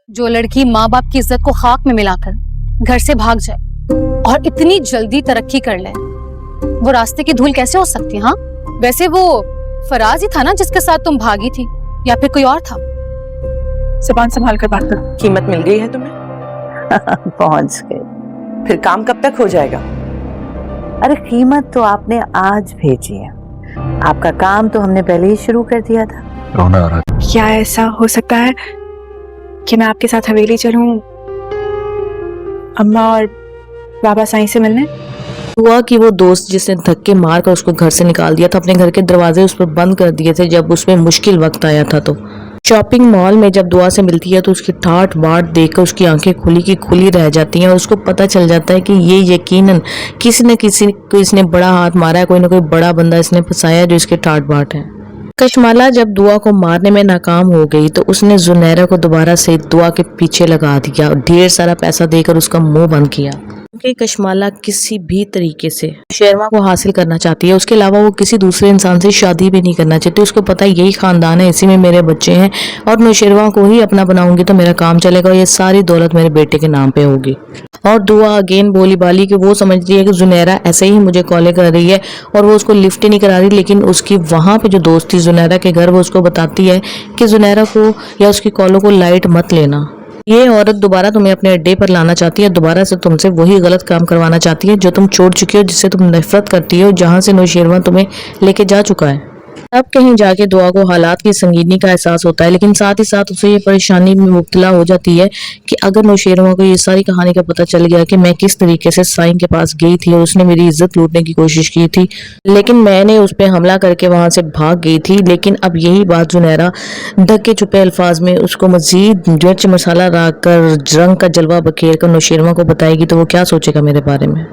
जो लड़की माँ बाप की इज्जत को खाक में मिलाकर घर से भाग जाए और इतनी जल्दी तरक्की कर ले, वो रास्ते की धूल कैसे हो सकती है? हाँ, वैसे वो फराज ही था ना जिसके साथ तुम भागी थी, या फिर कोई और था? जुबान संभाल कर बात करो। कीमत मिल गई है तुम्हें? पहुंच गई। फिर काम कब तक हो जाएगा? अरे कीमत तो आपने आज भेजी है, आपका काम तो हमने पहले ही शुरू कर दिया था। रोना आ रहा है। क्या ऐसा हो सकता है कि मैं आपके साथ हवेली चलूं अम्मा और बाबा साईं से मिलने? हुआ कि वो दोस्त जिसने धक्के मार कर उसको घर से निकाल दिया था, अपने घर के दरवाजे उस पर बंद कर दिए थे जब उसमें मुश्किल वक्त आया था। तो शॉपिंग मॉल में जब दुआ से मिलती है तो उसकी ठाट बाट देखकर उसकी आंखें खुली की खुली रह जाती हैं और उसको पता चल जाता है कि ये यकीनन किसी न किसी को इसने बड़ा हाथ मारा है, कोई ना कोई बड़ा बंदा इसने फंसाया जो इसके ठाट बाट है। कशमाला जब दुआ को मारने में नाकाम हो गई तो उसने जुनैरा को दोबारा से दुआ के पीछे लगा दिया और ढेर सारा पैसा देकर उसका मुंह बंद किया, क्योंकि कशमाला किसी भी तरीके से शेरमा को हासिल करना चाहती है। उसके अलावा वो किसी दूसरे इंसान से शादी भी नहीं करना चाहती। उसको पता है यही खानदान है, इसी में मेरे बच्चे हैं और नौशेरवा को ही अपना बनाऊंगी तो मेरा काम चलेगा और ये सारी दौलत मेरे बेटे के नाम पे होगी। और दुआ अगेन बोली बाली कि वो समझती है कि जुनैरा ऐसे ही मुझे कॉलें कर रही है और वो उसको लिफ्ट ही नहीं करा रही, लेकिन उसकी वहाँ पे जो दोस्त थी जुनैरा के घर, वो उसको बताती है कि जुनैरा को या उसकी कॉलों को लाइट मत लेना। ये औरत दोबारा तुम्हें अपने अड्डे पर लाना चाहती है, दोबारा से तुमसे वही गलत काम करवाना चाहती है जो तुम छोड़ चुकी हो, जिससे तुम नफरत करती हो, जहाँ से नौशेरवा तुम्हें लेके जा चुका है। अब कहीं जाके दुआ को हालात की संगीनी का एहसास होता है, लेकिन साथ ही साथ उसे ये परेशानी में मुब्तला हो जाती है कि अगर नौशेरवा को ये सारी कहानी का पता चल गया कि मैं किस तरीके से साईं के पास गई थी और उसने मेरी इज्जत लूटने की कोशिश की थी, लेकिन मैंने उस पर हमला करके वहां से भाग गई थी, लेकिन अब यही बात जुनैरा धक्के चुपे अल्फाज में उसको मजीद मिर्च मसाला रख कर रंग का जलवा बखेर कर नौशेरवा को बताएगी तो वो क्या सोचेगा मेरे बारे में।